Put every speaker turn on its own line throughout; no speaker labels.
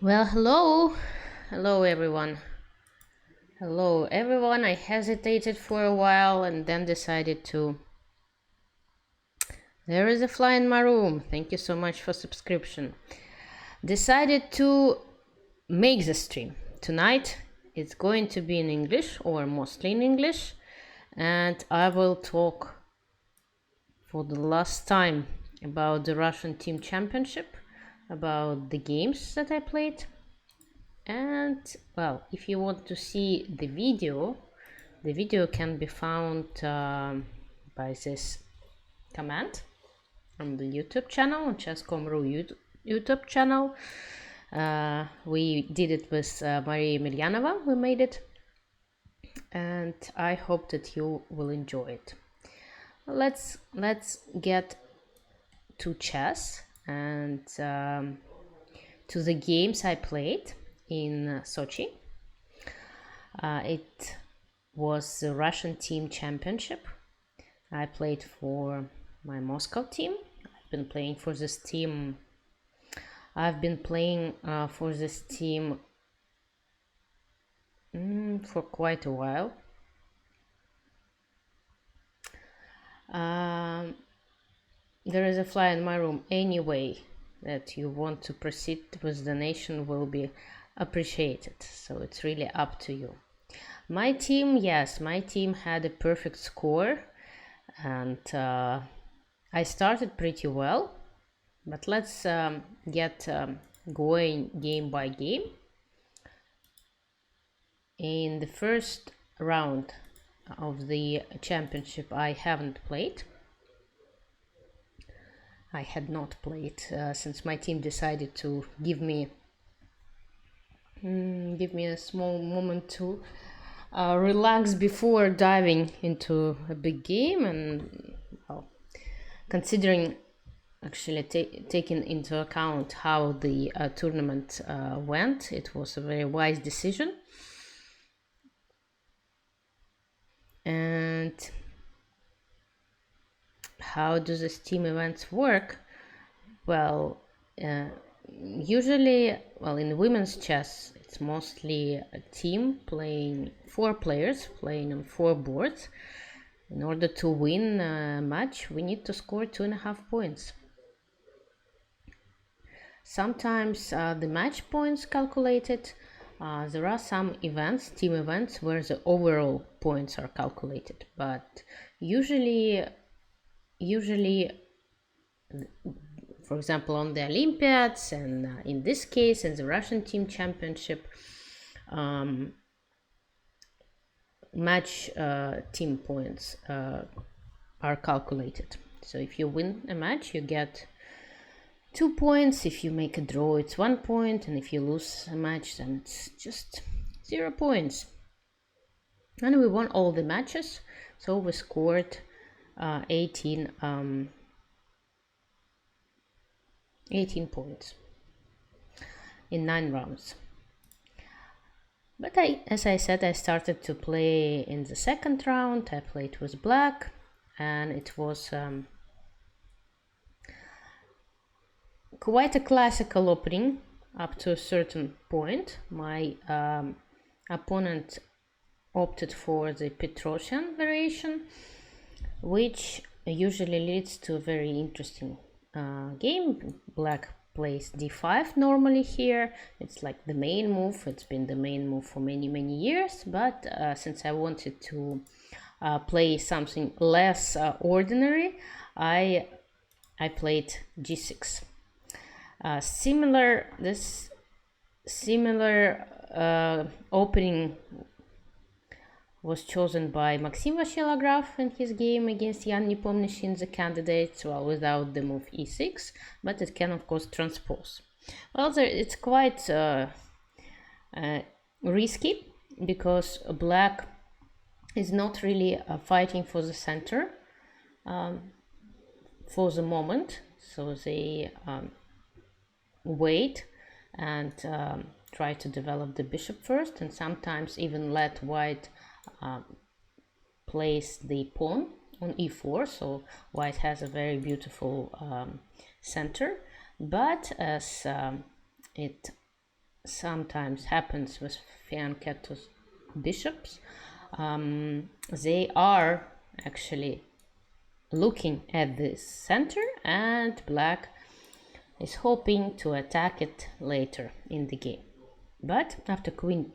Well, hello everyone. Hello everyone. I hesitated for a while and then decided to. There is a fly in my room. Thank you so much for subscription. Decided to make the stream tonight. It's going to be in English or mostly in English, and I will talk for the last time about the Russian Team Championship, about the games that I played. And well, if you want to see the video can be found by this command from the YouTube channel, on chess.com.ru YouTube channel. We did it with Maria Emelianova. We made it, and I hope that you will enjoy it. Let's get to chess and to the games I played in Sochi. It was the Russian Team Championship. I played for my Moscow team. I've been playing for this team for quite a while. There is a fly in my room. Anyway, that you want to proceed with donation will be appreciated. So it's really up to you. My team had a perfect score, and I started pretty well. But let's get going game by game. In the first round of the championship, I haven't played. I had not played since my team decided to give me a small moment to relax before diving into a big game. And well, considering actually taking into account how the tournament went, it was a very wise decision. And how do the team events work? Well, usually, in women's chess, it's mostly a team playing, 4 players playing on 4 boards. In order to win a match, we need to score 2.5 points. Sometimes the match points calculated. There are some events, team events, where the overall points are calculated, but usually, for example, on the Olympiads and in this case, in the Russian Team Championship, match team points are calculated. So if you win a match, you get 2 points. If you make a draw, it's 1 point, and if you lose a match, then it's just 0 points. And we won all the matches, so we scored 18 points in 9 rounds. But as I said, I started to play in the second round. I played with black, and it was quite a classical opening up to a certain point. My opponent opted for the Petrosian variation, which usually leads to a very interesting game. Black plays d5 normally here. It's like the main move. It's been the main move for many years, but since I wanted to play something less ordinary, I played g6. Similar opening was chosen by Maxim Vasilograf in his game against Yan Nepomniachtchi, the candidates, well, without the move e6, but it can of course transpose. Well, it's quite risky, because black is not really fighting for the center for the moment, so they wait and try to develop the bishop first, and sometimes even let white place the pawn on e4, so white has a very beautiful center. But as it sometimes happens with fianchetto's bishops, they are actually looking at this center, and black is hoping to attack it later in the game. But after queen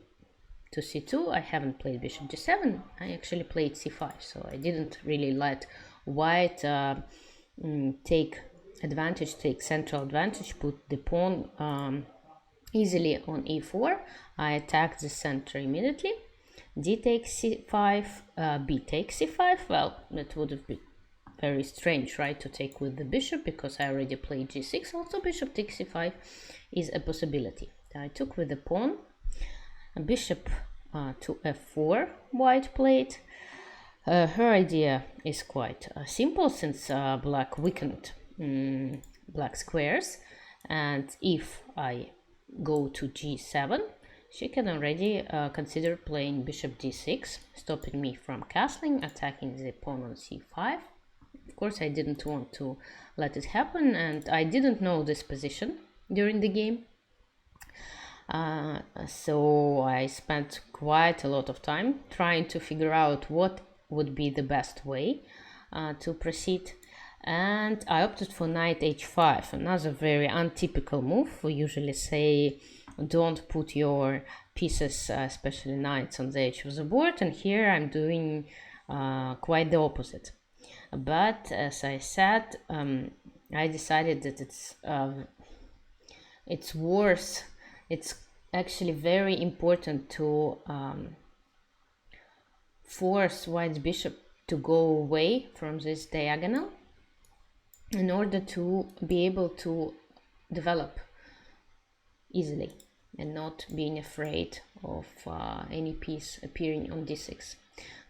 to c2, I haven't played bishop g7, I actually played c5, so I didn't really let white take central advantage, put the pawn easily on e4. I attacked the center immediately. D takes c5, b takes c5. Well, that would have been very strange, right, to take with the bishop, because I already played g6. Also, bishop takes c5 is a possibility. I took with the pawn. Bishop to f4, white played. Her idea is quite simple, since black weakened black squares, and if I go to g7, she can already consider playing bishop d6, stopping me from castling, attacking the pawn on c5. Of course, I didn't want to let it happen, and I didn't know this position during the game. So I spent quite a lot of time trying to figure out what would be the best way to proceed. And I opted for knight h5, another very untypical move. We usually say don't put your pieces, especially knights, on the edge of the board, and here I'm doing quite the opposite. But as I said, I decided that it's worse. It's actually very important to force white's bishop to go away from this diagonal in order to be able to develop easily and not being afraid of any piece appearing on d6.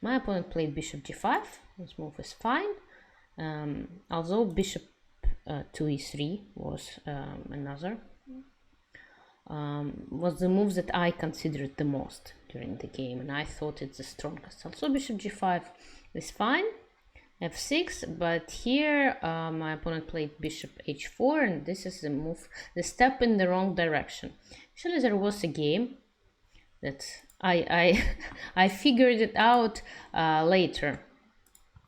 My opponent played bishop g5. This move is fine, although bishop to e3 was was the move that I considered the most during the game, and I thought it's the strongest. Also, bishop g5 is fine, f6, but here my opponent played bishop h4, and this is the step in the wrong direction. Actually, there was a game that I figured it out later.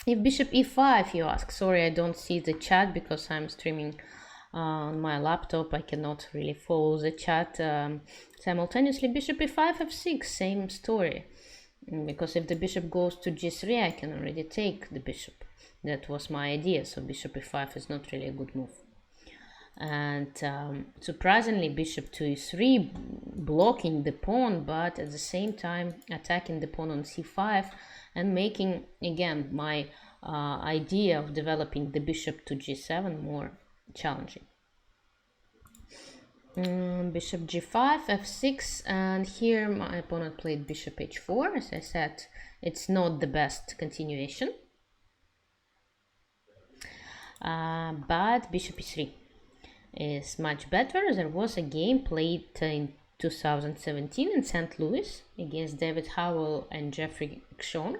If bishop e5, you ask. Sorry, I don't see the chat because I'm streaming on my laptop. I cannot really follow the chat simultaneously. Bishop e5, f6, same story. Because if the bishop goes to g3, I can already take the bishop. That was my idea, so bishop e5 is not really a good move. And surprisingly, bishop to e3, blocking the pawn, but at the same time attacking the pawn on c5 and making, again, my idea of developing the bishop to g7 more challenging. Bishop g5, f6, and here my opponent played bishop h4. As I said, it's not the best continuation. But bishop e3 is much better. There was a game played in 2017 in St. Louis against David Howell and Jeffrey Kshonk,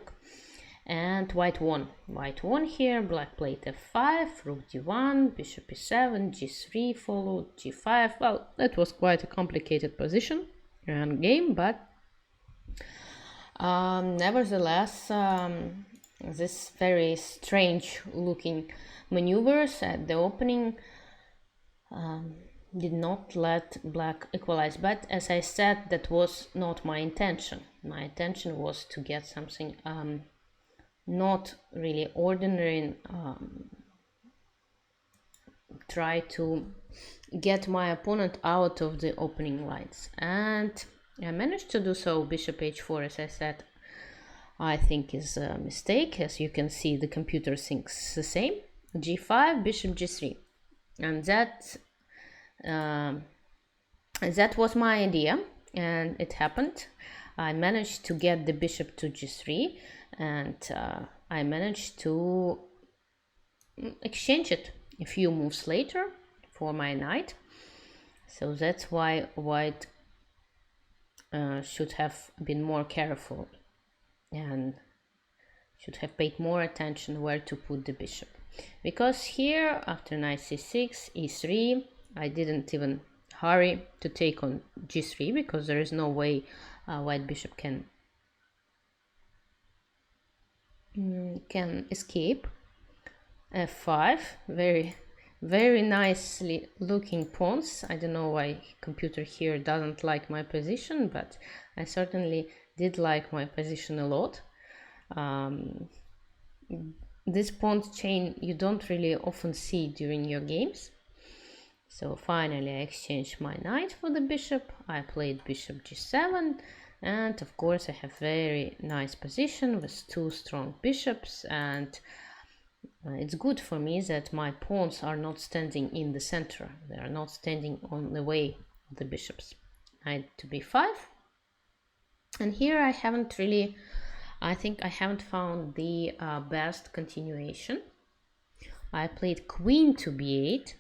and white won. White won here. Black played f5, rook d1, bishop e7, g3 followed, g5. Well, that was quite a complicated position and game, but nevertheless, this very strange looking maneuvers at the opening did not let black equalize. But as I said, that was not my intention. My intention was to get something not really ordinary, try to get my opponent out of the opening lines, and I managed to do so. Bishop h4, as I said, I think is a mistake. As you can see, the computer thinks the same. g5, bishop g3, and that was my idea, and it happened. I managed to get the bishop to g3, and I managed to exchange it a few moves later for my knight. So that's why white should have been more careful and should have paid more attention where to put the bishop. Because here, after knight c6, e3, I didn't even hurry to take on g3 because there is no way white bishop can escape. f5, very nicely looking pawns. I don't know why computer here doesn't like my position, but I certainly did like my position a lot. This pawn chain you don't really often see during your games. So finally I exchanged my knight for the bishop. I played bishop g7, and of course I have very nice position with two strong bishops, and it's good for me that my pawns are not standing in the center. They are not standing on the way of the bishops. Knight to b5. And here I haven't really, I think I haven't found the best continuation. I played queen to b8.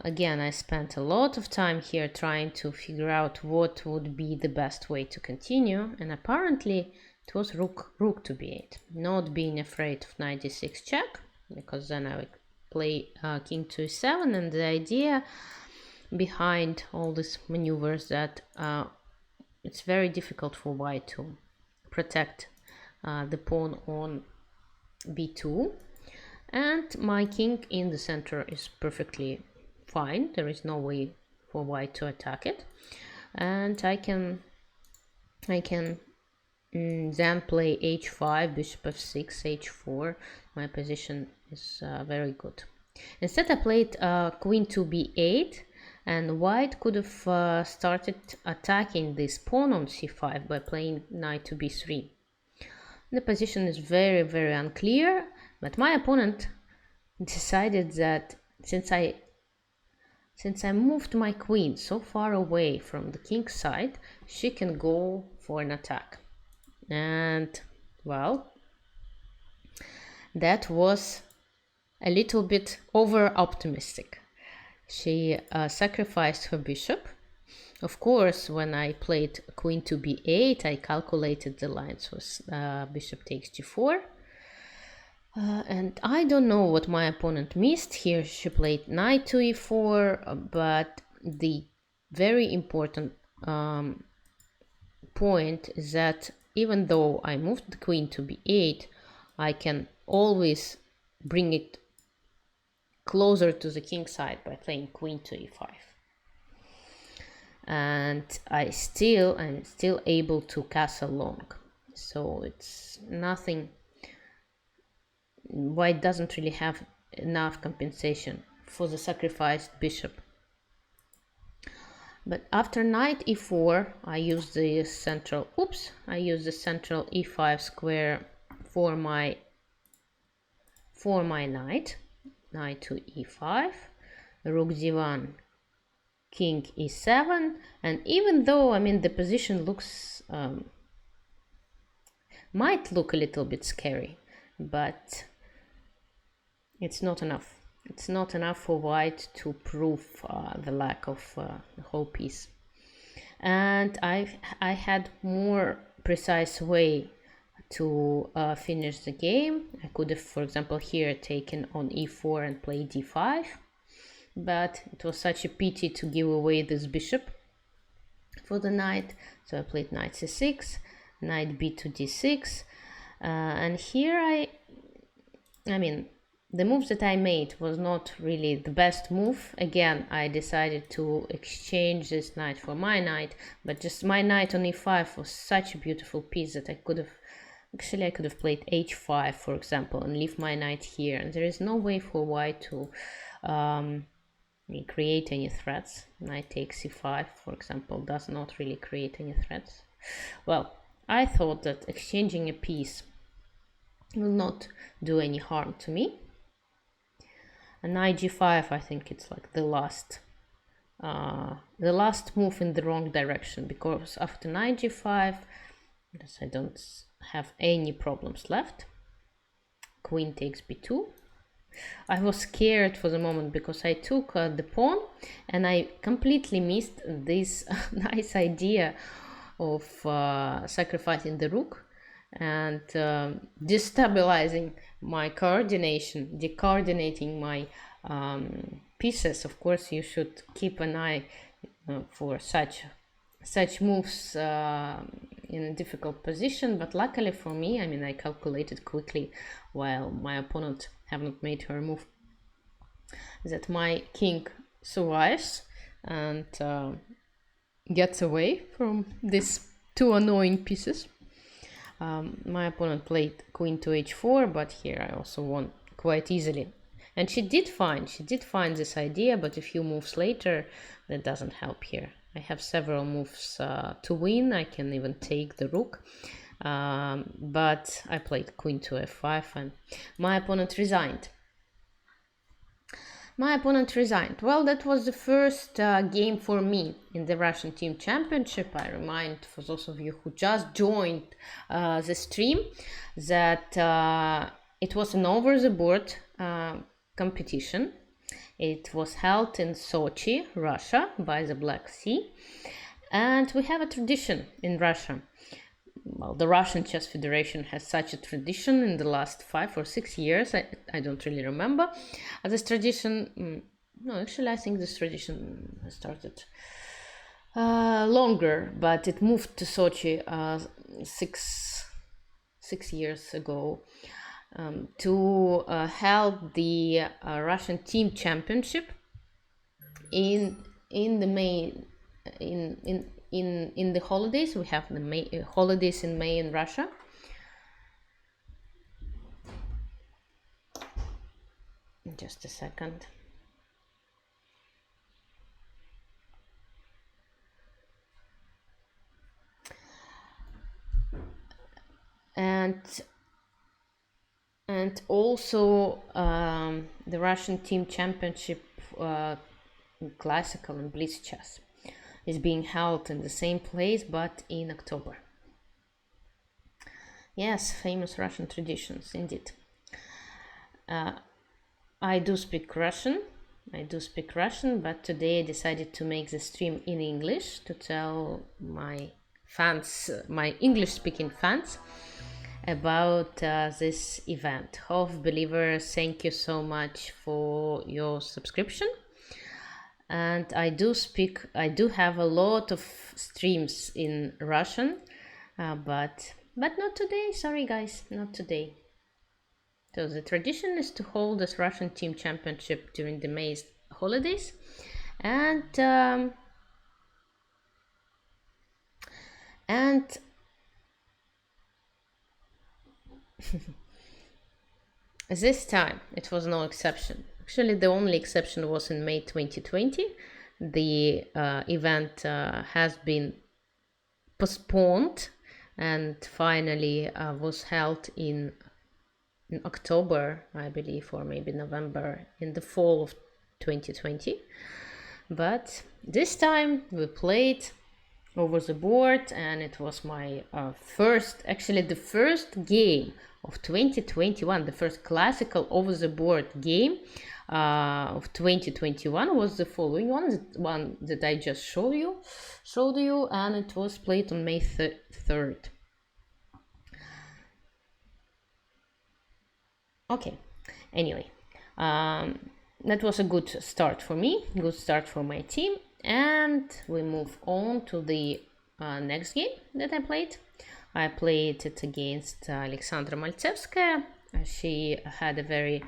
Again, I spent a lot of time here trying to figure out what would be the best way to continue, and apparently it was rook to b8, not being afraid of knight d6 check, because then I would play king to e7, and the idea behind all these maneuvers that it's very difficult for white to protect the pawn on b2, and my king in the center is perfectly fine. There is no way for white to attack it, and I can then play h5, bishop f6, h4. My position is very good. Instead I played queen to b8, and white could have started attacking this pawn on c5 by playing knight to b3. The position is very unclear, but my opponent decided that since I moved my queen so far away from the king's side, she can go for an attack. And well, that was a little bit over optimistic. She sacrificed her bishop. Of course, when I played queen to b8, I calculated the lines with bishop takes g4. And I don't know what my opponent missed here. She played knight to e4, but the very important point is that even though I moved the queen to b8, I can always bring it closer to the king side by playing queen to e5. And I'm still able to castle long. So it's nothing. White doesn't really have enough compensation for the sacrificed bishop. But after knight e4, I use the central e5 square for my knight. Knight to e5, rook d1, king e7, and even though the position looks might look a little bit scary, but it's not enough. It's not enough for white to prove the lack of the whole piece. And I had more precise way to finish the game. I could have, for example, here taken on e4 and played d5, but it was such a pity to give away this bishop for the knight, so I played knight c6, knight b to d6, and here the move that I made was not really the best move. Again, I decided to exchange this knight for my knight, but just my knight on e5 was such a beautiful piece that I could have played h5, for example, and leave my knight here, and there is no way for white to create any threats. Knight takes c5, for example, does not really create any threats. Well, I thought that exchanging a piece will not do any harm to me. And knight g5, I think it's like the last move in the wrong direction, because after knight g5, I don't have any problems left. Queen takes b2. I was scared for the moment because I took the pawn and I completely missed this nice idea of sacrificing the rook and destabilizing my coordination, decoordinating my pieces. Of course, you should keep an eye for such moves in a difficult position, but luckily for me, I mean, I calculated quickly while my opponent have not made her move that my king survives and gets away from these two annoying pieces. My opponent played queen to h4, but here I also won quite easily. And she did find this idea, but a few moves later, that doesn't help here. I have several moves to win. I can even take the rook. But I played queen to f5 and my opponent resigned. Well, that was the first game for me in the Russian Team Championship. I remind for those of you who just joined the stream that it was an over-the-board competition. It was held in Sochi, Russia, by the Black Sea. And we have a tradition in Russia. Well, the Russian Chess Federation has such a tradition in the last 5 or 6 years. I don't really remember. This tradition, no, actually, I think this tradition started longer, but it moved to Sochi 6 years ago to held the Russian Team Championship in the main in the holidays. We have the holidays in May in Russia. Just a second. And also the Russian Team Championship Classical and Blitz Chess is being held in the same place, but in October. Yes, famous Russian traditions, indeed. I do speak Russian, but today I decided to make the stream in English to tell my fans, my English-speaking fans, about this event. Hof believers, thank you so much for your subscription. And I do have a lot of streams in Russian, but not today. Sorry guys, not today. So the tradition is to hold this Russian Team Championship during the May holidays, and this time it was no exception. Actually, the only exception was in May 2020. The event has been postponed and finally was held in October, I believe, or maybe November, in the fall of 2020. But this time we played over the board, and it was my the first game of 2021, the first classical over the board game of 2021 was the following one, the one that I just showed you, and it was played on May 3rd. Okay, anyway, that was a good start for me, good start for my team, and we move on to the next game that I played. I played it against Alexandra Maltsevskaya. She had a very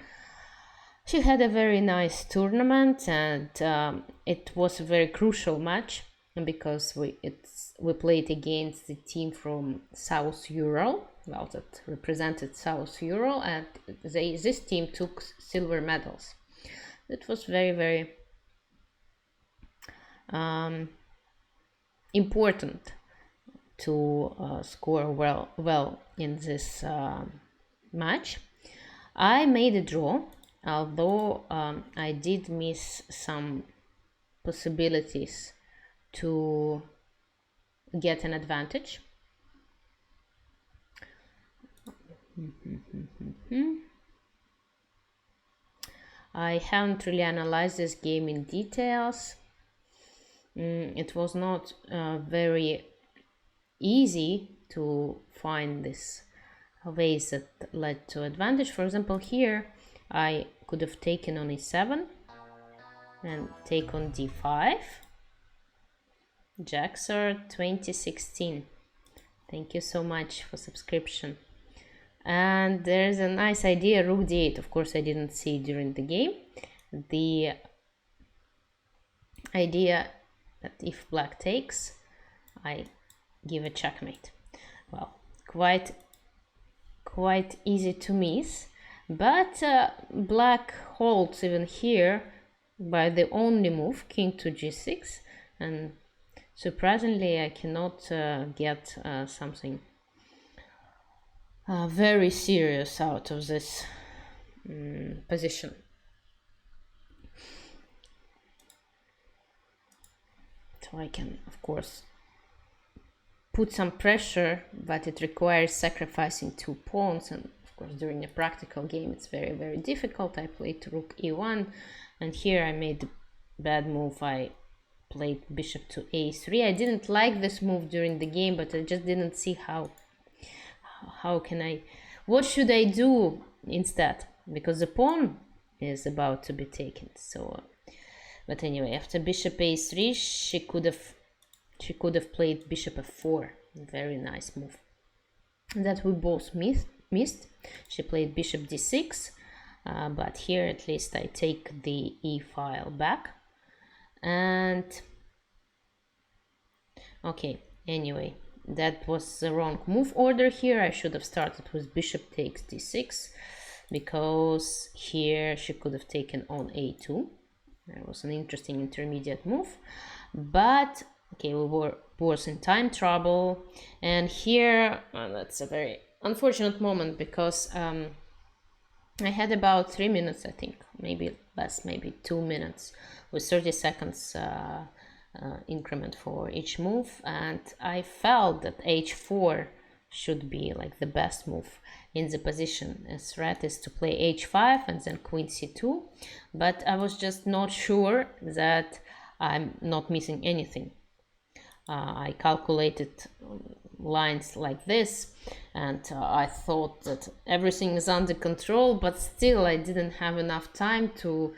nice tournament, and it was a very crucial match because we played against the team from South Ural, well, that represented South Ural, and this team took silver medals. It was very, very important to score well in this match. I made a draw, although I did miss some possibilities to get an advantage. I haven't really analyzed this game in details. It was not very easy to find these ways that led to advantage. For example, here I could have taken on e7 and take on d5. Jaxer 2016. Thank you so much for subscription. And there's a nice idea, rook d8. Of course, I didn't see it during the game. The idea that if black takes, I give a checkmate. Well, quite easy to miss, but black holds even here by the only move, king to g6, and surprisingly I cannot get something very serious out of this position. So I can, of course, put some pressure, but it requires sacrificing 2 pawns, and of course during a practical game it's very difficult. I played rook e1, and here I made a bad move. I played bishop to a3. I didn't like this move during the game, but I just didn't see what should I do instead, because the pawn is about to be taken. So but anyway, after bishop a3, she could have played bishop f4. Very nice move that we both missed. She played bishop d6, but here at least I take the e file back. And okay, anyway, that was the wrong move order here. I should have started with bishop takes d6, because here she could have taken on a2. That was an interesting intermediate move, but okay, we were both in time trouble. And here that's a very unfortunate moment, because I had about 3 minutes, I think, maybe less, maybe 2 minutes, with 30 seconds increment for each move, and I felt that h4 should be like the best move in the position. A threat is to play h5 and then queen c2, but I was just not sure that I'm not missing anything. I calculated lines like this, and I thought that everything is under control, but still I didn't have enough time to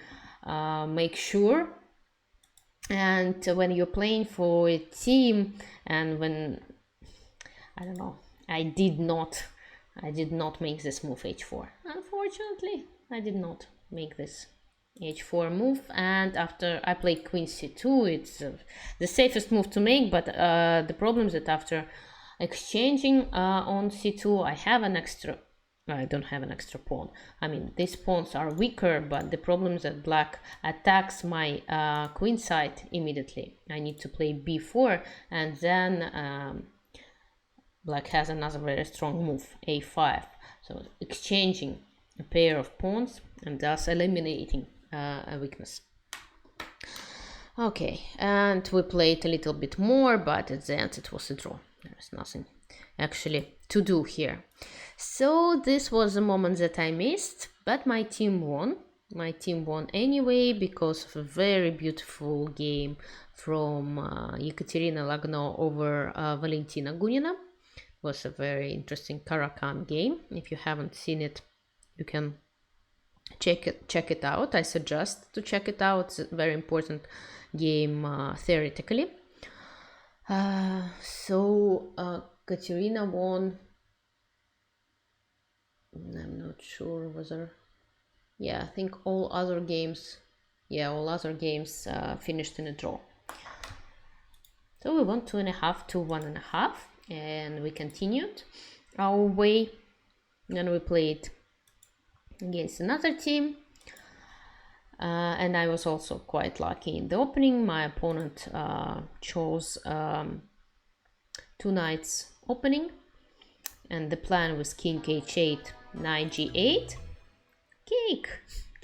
make sure. And when you're playing for a team, and when I don't know, I did not make this move h4. Unfortunately, I did not make this h4 move, and after I played queen c2, it's the safest move to make, but the problem is that after exchanging on c2, I don't have an extra pawn. I mean, these pawns are weaker, but the problem is that black attacks my queen side immediately. I need to play b4, and then black has another very strong move, a5. So exchanging a pair of pawns and thus eliminating a weakness. Okay, and we played a little bit more, but at the end it was a draw. There's nothing actually to do here. So this was the moment that I missed, but my team won. My team won anyway, because of a very beautiful game from Ekateryna Lagno over Valentina Gunina. It was a very interesting Caracan game. If you haven't seen it, you can check it out. I suggest to check it out. It's a very important game theoretically. So Katerina won. I'm not sure whether, yeah, I think all other games finished in a draw. So we won 2.5 to 1.5, and we continued our way. Then we played against another team, and I was also quite lucky in the opening. My opponent chose 2 knights opening, and the plan was king h8, knight g8. Cake!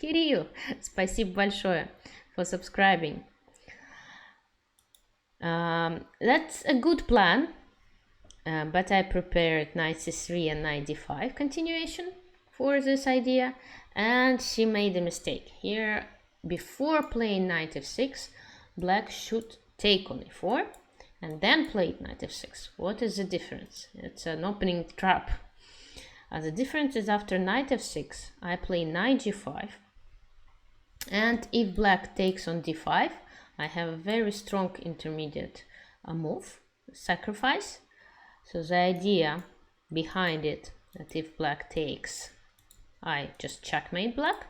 Kirill, спасибо большое for subscribing. That's a good plan, but I prepared knight c3 and knight d5 continuation for this idea, and she made a mistake. Here, before playing knight f6, black should take on e4 and then play knight f6. What is the difference? It's an opening trap. The difference is after knight f6, I play knight g5, and if black takes on d5, I have a very strong intermediate move, sacrifice. So the idea behind it, that if black takes, I just checkmate black.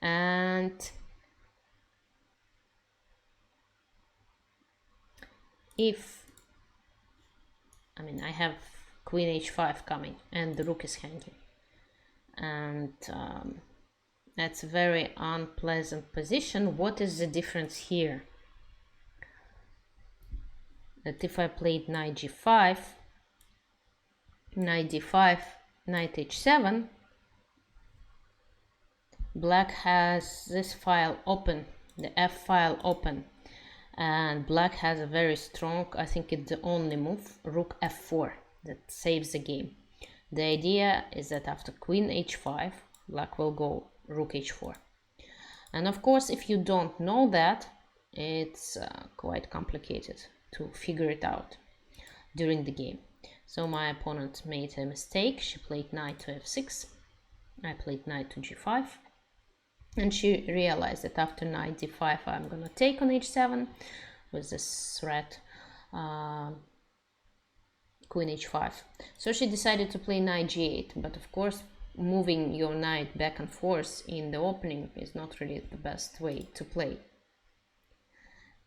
And if, I have queen h5 coming and the rook is hanging, and that's a very unpleasant position. What is the difference here? That if I played knight g5, knight d5, knight h7, black has this file open, the f file open, and black has a very strong, I think it's the only move, rook f4, that saves the game. The idea is that after queen h5, black will go rook h4. And of course, if you don't know that, it's quite complicated to figure it out during the game. So my opponent made a mistake. She played knight to f6. I played knight to g5. And she realized that after knight d5, I'm going to take on h7 with this threat, queen h5. So she decided to play knight g8. But of course, moving your knight back and forth in the opening is not really the best way to play.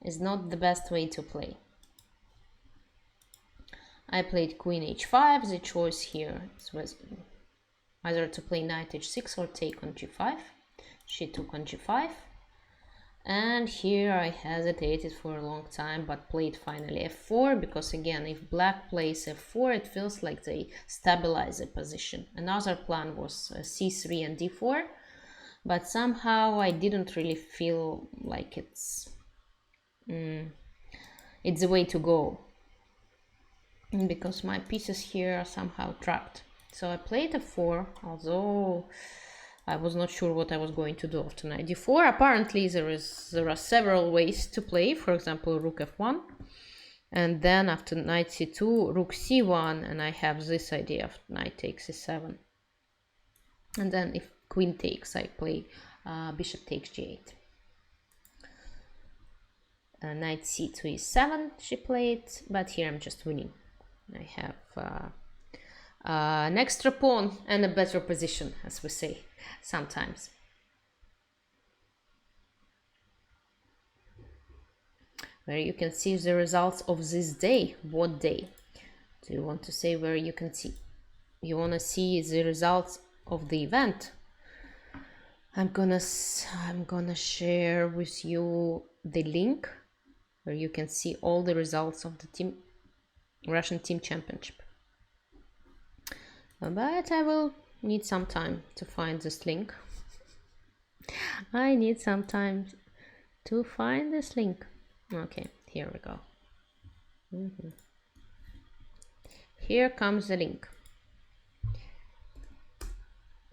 It's not the best way to play. I played queen h5. The choice here was either to play knight h6 or take on g5. She took on g5. And here I hesitated for a long time, but played finally f4, because again, if black plays f4, it feels like they stabilize the position. Another plan was c3 and d4, but somehow I didn't really feel like it's the way to go, because my pieces here are somehow trapped. So I played f4, although I was not sure what I was going to do after knight d4. Apparently there are several ways to play, for example rook f1, and then after knight c2, rook c1, and I have this idea of knight takes c7. And then if queen takes, I play bishop takes g8. Knight c2 e7 she played, but here I'm just winning. I have an extra pawn and a better position, as we say sometimes. Where you can see the results of this day. What day? Do you want to say where you can see? You want to see the results of the event? I'm gonna share with you the link where you can see all the results of the Russian team championship. But I will need some time to find this link. I need some time to find this link. Okay, here we go. Here comes the link.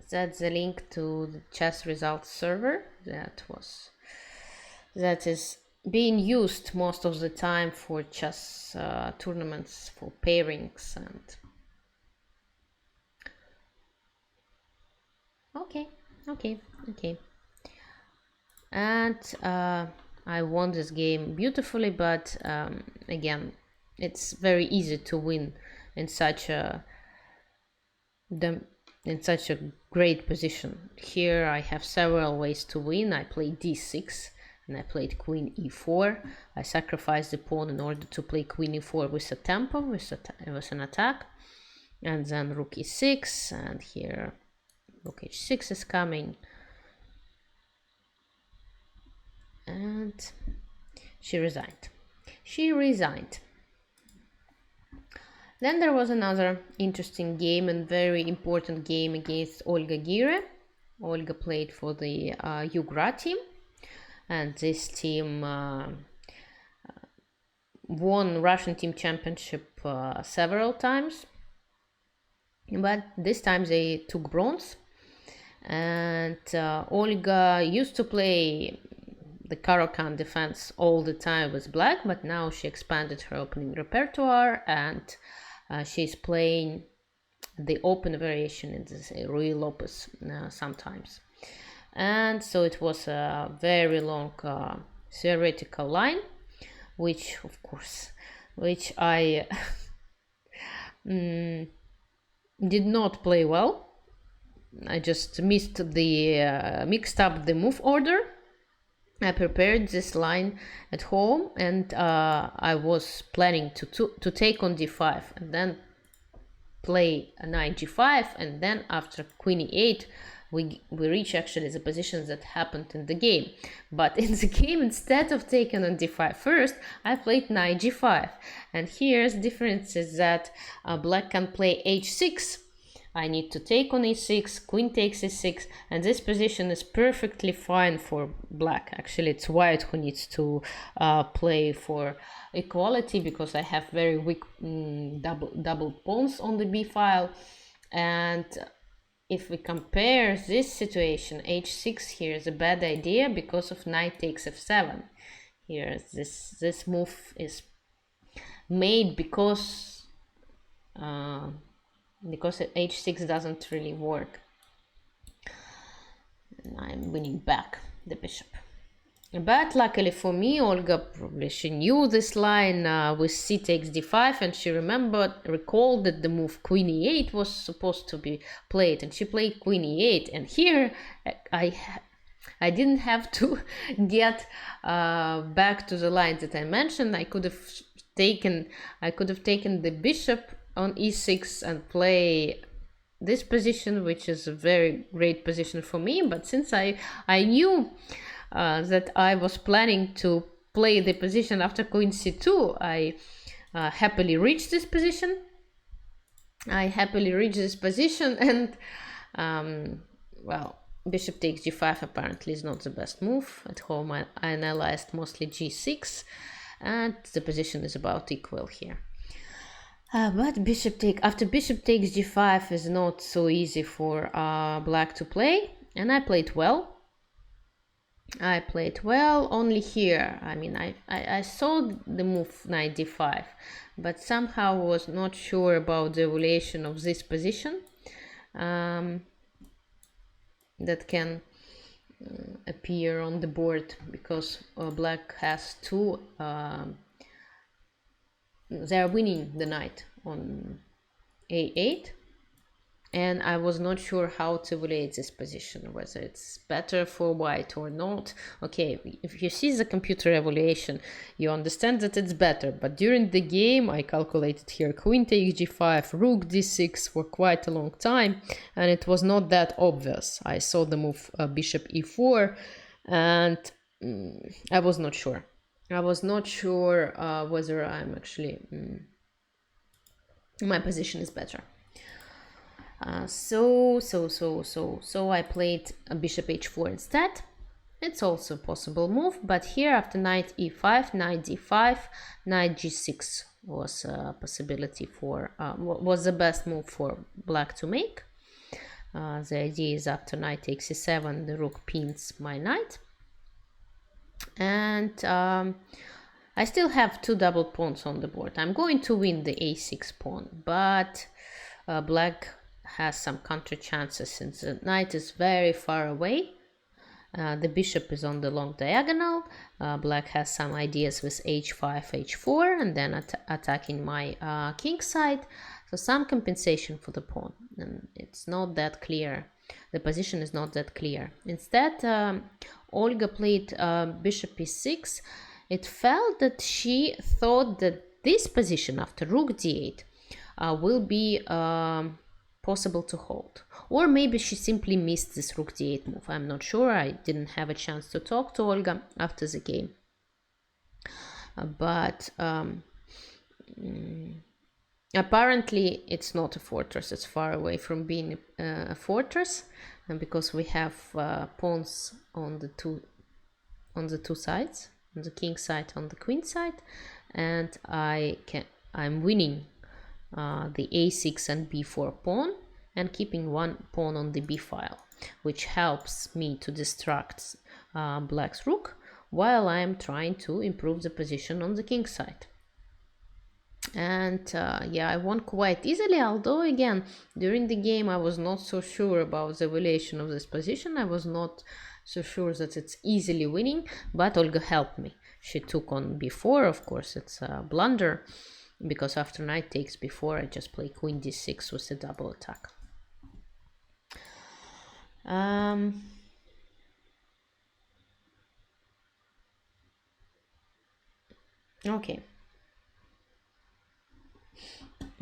That's the link to the chess results server that is being used most of the time for chess tournaments, for pairings and okay. And I won this game beautifully, but again, it's very easy to win in such a great position. Here I have several ways to win. I played d6 and I played queen e4. I sacrificed the pawn in order to play queen e4 with a tempo, with an attack, and then rook e6, and here rook h6 is coming, and she resigned. Then there was another interesting game and very important game against Olga Gire. Olga played for the Yugra team, and this team won Russian team championship several times, but this time they took bronze. And Olga used to play the Caro-Kann defense all the time with black, but now she expanded her opening repertoire, and she's playing the open variation in this Ruy Lopez sometimes. And so it was a very long theoretical line, which of course, which I did not play well. I just mixed up the move order. I prepared this line at home, and I was planning to take on d5 and then play a knight g5, and then after queen e8 we reach actually the positions that happened in the game. But in the game, instead of taking on d5 first, I played knight g5, and here's the difference is that black can play h6. I need to take on e6, queen takes e6, and this position is perfectly fine for black. Actually, it's white who needs to play for equality, because I have very weak double pawns on the b file. And if we compare this situation, h6 here is a bad idea because of knight takes f7. Here, this move is made because h6 doesn't really work. And I'm winning back the bishop. But luckily for me, Olga probably she knew this line with c takes d5, and she recalled that the move queen e8 was supposed to be played, and she played queen e8. And here I didn't have to get back to the lines that I mentioned. I could have taken the bishop on e6 and play this position, which is a very great position for me. But since I knew that I was planning to play the position after queen c2, I happily reached this position. And well, bishop takes g5 apparently is not the best move. At home I analyzed mostly g6, and the position is about equal here. But after bishop takes g5 is not so easy for black to play, and I played well. Only here. I mean, I saw the move knight d5, but somehow was not sure about the evaluation of this position that can appear on the board, because black has two. They are winning the knight on a8. And I was not sure how to evaluate this position, whether it's better for white or not. Okay, if you see the computer evaluation, you understand that it's better. But during the game, I calculated here queen takes g5, rook d6 for quite a long time, and it was not that obvious. I saw the move bishop e4, and I was not sure. Whether I'm actually my position is better. So I played a bishop h4 instead. It's also a possible move, but here after knight e5, knight d5, knight g6 was a possibility for was the best move for black to make. The idea is after knight takes e7, the rook pins my knight, and I still have two double pawns on the board. I'm going to win the a6 pawn, but black has some counter chances since the knight is very far away. The bishop is on the long diagonal. Black has some ideas with h5, h4, and then attacking my king side. So some compensation for the pawn, and it's not that clear. The position is not that clear. Instead, Olga played bishop e6. It felt that she thought that this position after rook d8 will be possible to hold, or maybe she simply missed this rook d8 move. I'm not sure. I didn't have a chance to talk to Olga after the game, but apparently it's not a fortress. It's far away from being a fortress, and because we have pawns on the two sides, on the king side, on the queen side, and I'm winning the a6 and b4 pawn, and keeping one pawn on the b file, which helps me to distract black's rook, while I am trying to improve the position on the king side. And yeah, I won quite easily, although again during the game I was not so sure about the evaluation of this position. I was not so sure that it's easily winning, but Olga helped me. She took on b4. Of course it's a blunder, because after knight takes b4 I just play queen d6 with a double attack.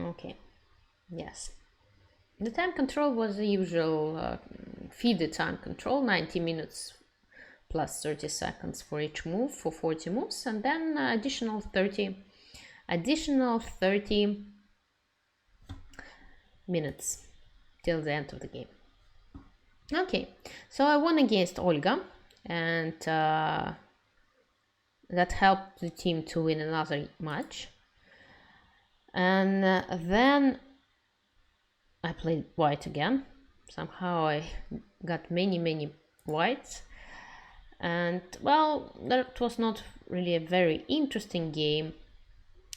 Okay, yes. The time control was the usual FIDE time control, 90 minutes plus 30 seconds for each move for 40 moves, and then additional 30 minutes till the end of the game. Okay, so I won against Olga, and that helped the team to win another match. And then I played white again. Somehow I got many whites, and well, that was not really a very interesting game.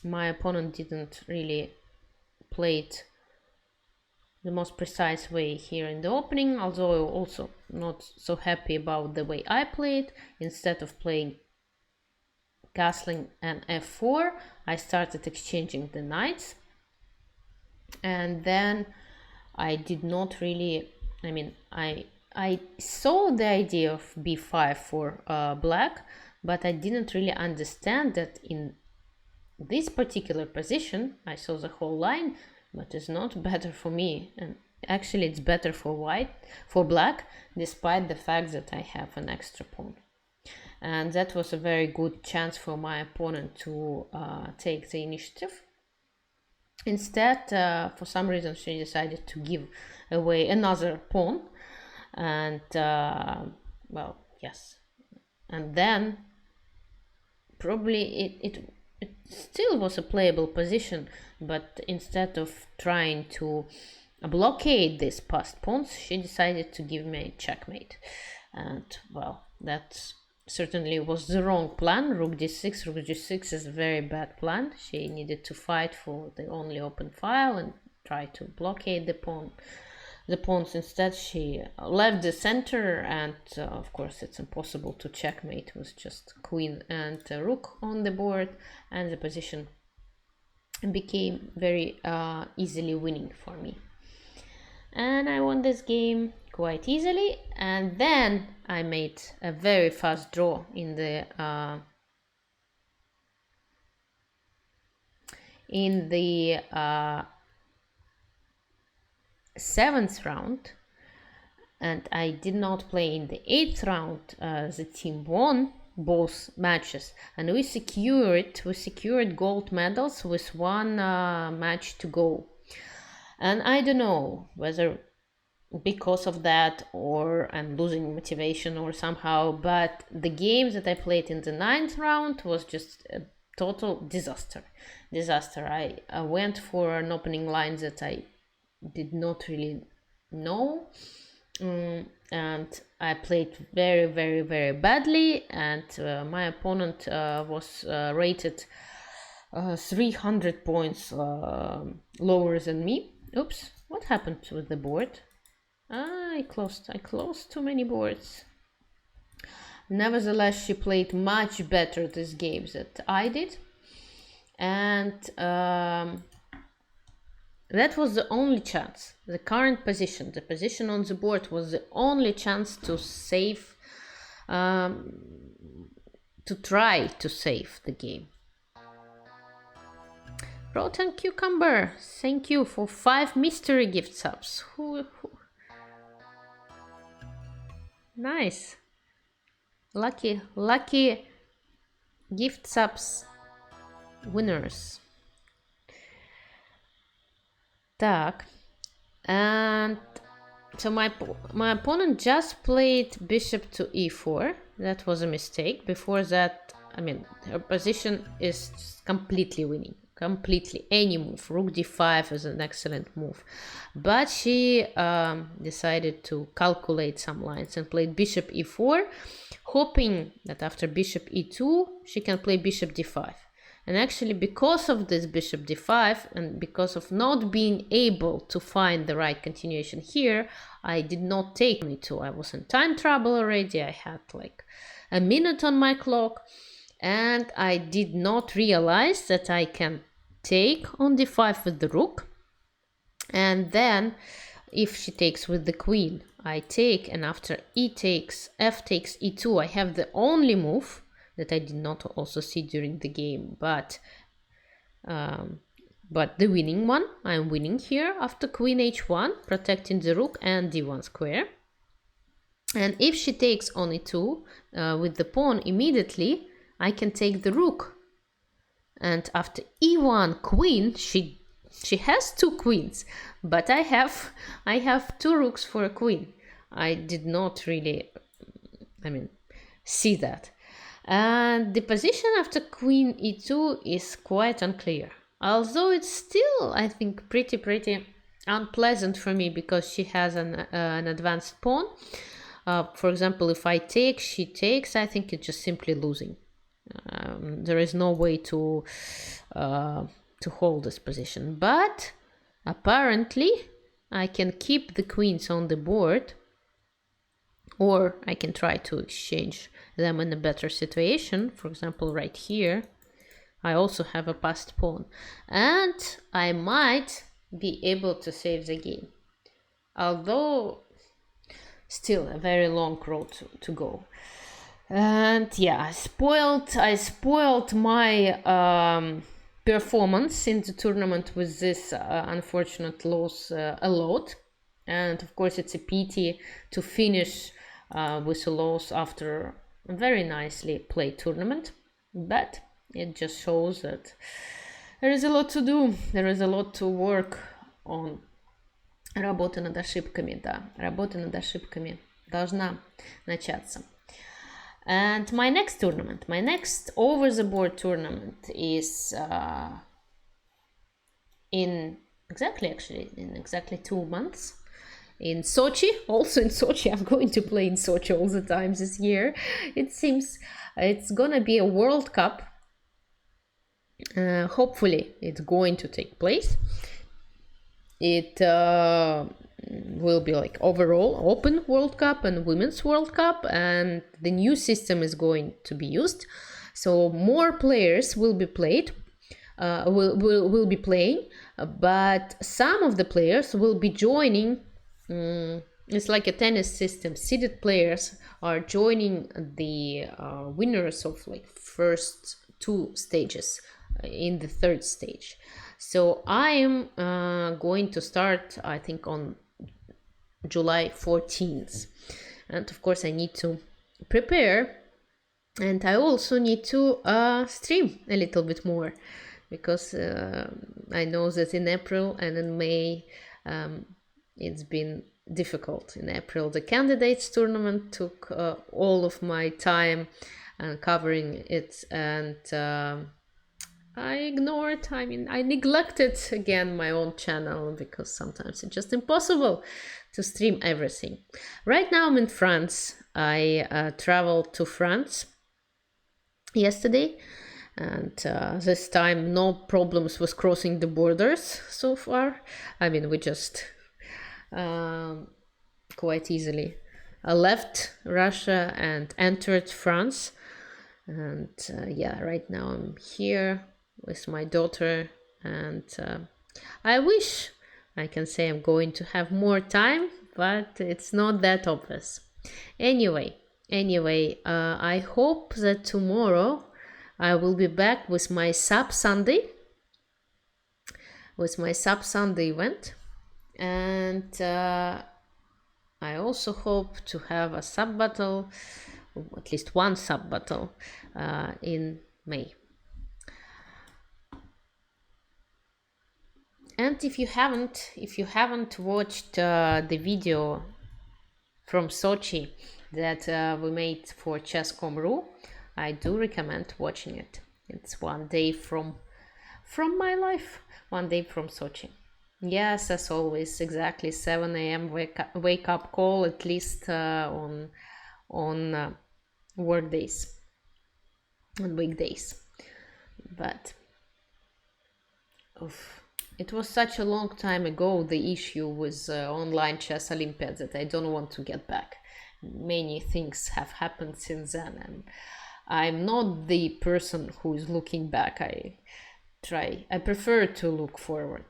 My opponent didn't really play it the most precise way here in the opening, although also not so happy about the way I played. Instead of playing castling and f4, I started exchanging the knights, and then I did not really, I saw the idea of b5 for black, but I didn't really understand that in this particular position I saw the whole line, but it's not better for me, and actually it's better for black, despite the fact that I have an extra pawn. And that was a very good chance for my opponent to take the initiative. Instead, for some reason, she decided to give away another pawn, and well, yes, and then probably it still was a playable position, but instead of trying to blockade these passed pawns, she decided to give me a checkmate, and well, that's certainly was the wrong plan. Rook d6. Rook g6 is a very bad plan. She needed to fight for the only open file and try to blockade the pawns. Instead, she left the center, and of course it's impossible to checkmate with just queen and rook on the board, and the position became very easily winning for me. And I won this game quite easily, and then I made a very fast draw in the seventh round, and I did not play in the 8th round. The team won both matches, and we secured gold medals with one match to go. And I don't know whether because of that or I'm losing motivation or somehow, but the game that I played in the 9th round was just a total disaster. I went for an opening line that I did not really know, and I played very badly, and my opponent was rated 300 points lower than me. Oops, what happened with the board? I closed too many boards. Nevertheless, she played much better this game than I did, and that was the only chance. The current position, the position on the board, was the only chance to save, to try to save the game. Rotten Cucumber, thank you for 5 mystery gift subs. Nice. Lucky gift subs winners. Так. And so my opponent just played bishop to e4. That was a mistake. Before that, her position is completely winning. completely. Any move. Rook d5 is an excellent move. But she decided to calculate some lines and played bishop e4, hoping that after bishop e2, she can play bishop d5. And actually, because of this bishop d5 and because of not being able to find the right continuation here, I did not take e2. I was in time trouble already. I had like a minute on my clock, and I did not realize that I can take on d5 with the rook. And then if she takes with the queen, I take, and after e takes, f takes e2, I have the only move that I did not also see during the game, but the winning one. I'm winning here after queen h1, protecting the rook and d1 square. And if she takes on e2 with the pawn immediately, I can take the rook. And after e1 queen, she has two queens, but I have two rooks for a queen. I did not really, see that. And the position after queen e2 is quite unclear. Although it's still, I think, pretty unpleasant for me because she has an advanced pawn. For example, if I take, she takes, I think it's just simply losing. There is no way to hold this position. But apparently, I can keep the queens on the board, or I can try to exchange them in a better situation. For example, right here, I also have a passed pawn, and I might be able to save the game. Although, still a very long road to go. And yeah, I spoiled my performance in the tournament with this unfortunate loss a lot. And of course, it's a pity to finish with a loss after a very nicely played tournament. But it just shows that there is a lot to do. There is a lot to work on. Работа над ошибками, да. Работа над ошибками должна начаться. And my next tournament, my next over-the-board tournament is in exactly 2 months. In Sochi, also in Sochi. I'm going to play in Sochi all the time this year. It seems it's gonna be a World Cup. Hopefully it's going to take place. It will be like overall open World Cup and women's World Cup, and the new system is going to be used. So more players will be played, will be playing, but some of the players will be joining. It's like a tennis system. Seeded players are joining the winners of like first 2 stages in the 3rd stage. So I am going to start, I think, on July 14th. And of course, I need to prepare. And I also need to stream a little bit more. Because I know that in April and in May, it's been difficult. In April, the candidates tournament took all of my time covering it. And I ignored, I neglected again my own channel because sometimes it's just impossible to stream everything. Right now I'm in France. I traveled to France yesterday, and this time no problems with crossing the borders so far. We just quite easily left Russia and entered France. And right now I'm here with my daughter, and I wish I can say I'm going to have more time, but it's not that obvious. Anyway, I hope that tomorrow I will be back with my Sub Sunday event, and I also hope to have a sub battle, at least one sub battle in May. And if you haven't watched the video from Sochi that we made for chess.com.ru, I do recommend watching it. It's one day from from my life. One day from Sochi. Yes, as always, exactly 7 a.m. wake up call, at least on work days, on weekdays. But oof, it was such a long time ago, the issue with online chess Olympiads, that I don't want to get back. Many things have happened since then, and I'm not the person who is looking back. I prefer to look forward.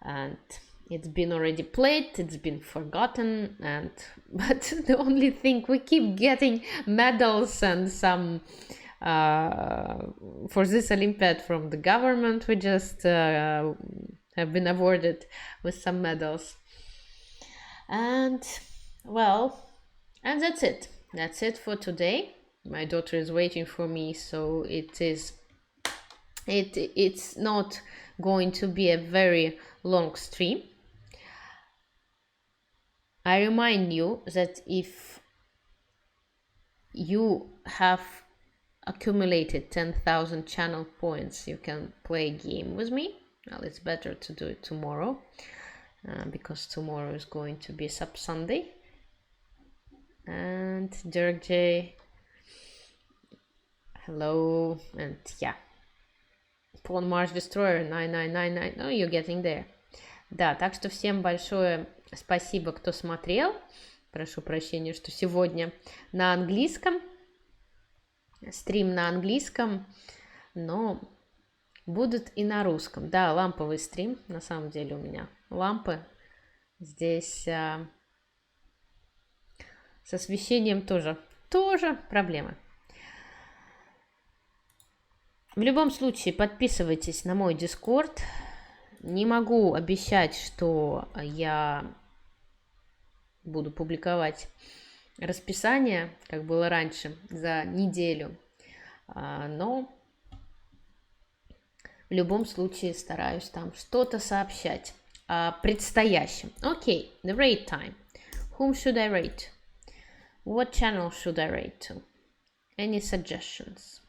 And it's been already played, it's been forgotten, but the only thing, we keep getting medals and some for this Olympiad from the government. We just have been awarded with some medals, and well, and that's it for today. My daughter is waiting for me, so it's not going to be a very long stream. I remind you that if you have accumulated 10,000 channel points, you can play a game with me. Well, it's better to do it tomorrow because tomorrow is going to be sub Sunday. And Dirk J, hello, and yeah, Pawn Mars Destroyer 9999. Oh, you're getting there. Да, так что всем большое спасибо, кто смотрел. Прошу прощения, что сегодня на английском. Стрим на английском, но будут и на русском. Да, ламповый стрим, на самом деле у меня лампы. Здесь с освещением тоже проблемы. В любом случае, подписывайтесь на мой Discord. Не могу обещать, что я буду публиковать расписание, как было раньше, за неделю, но в любом случае стараюсь там что-то сообщать о предстоящем. Okay, the raid time. Whom should I raid? What channel should I raid to? Any suggestions?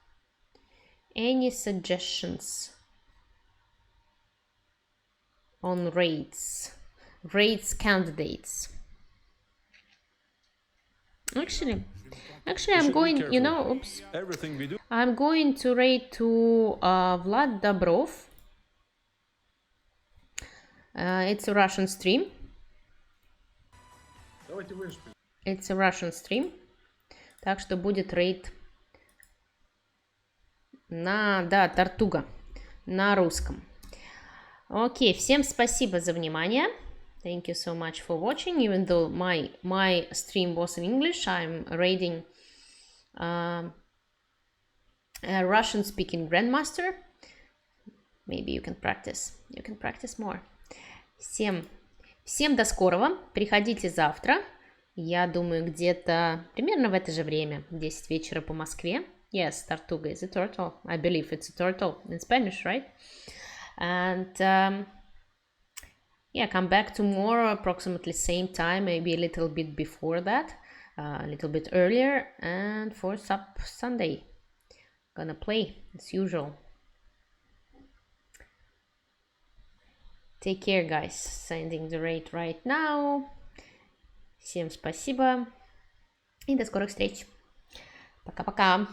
Any suggestions on raids candidates? Actually, I'm going, oops.
Everything we do.
I'm going to raid to Vlad Dobrov. It's a Russian stream. It's a Russian stream. Так что будет рейд да, Тартуга, на русском. Окей, всем спасибо за внимание. Thank you so much for watching. Even though my stream was in English, I'm raiding a Russian-speaking grandmaster. Maybe you can practice. You can practice more. Всем до скорого. Приходите завтра. Я думаю, где-то примерно в это же время, 10 вечера по Москве. Yes, Tartuga is a turtle. I believe it's a turtle in Spanish, right? And yeah, come back tomorrow approximately same time, maybe a little bit before that, a little bit earlier, and for sub Sunday gonna play as usual. Take care, guys. Sending the raid right now. Всем спасибо и до скорых встреч. Пока-пока.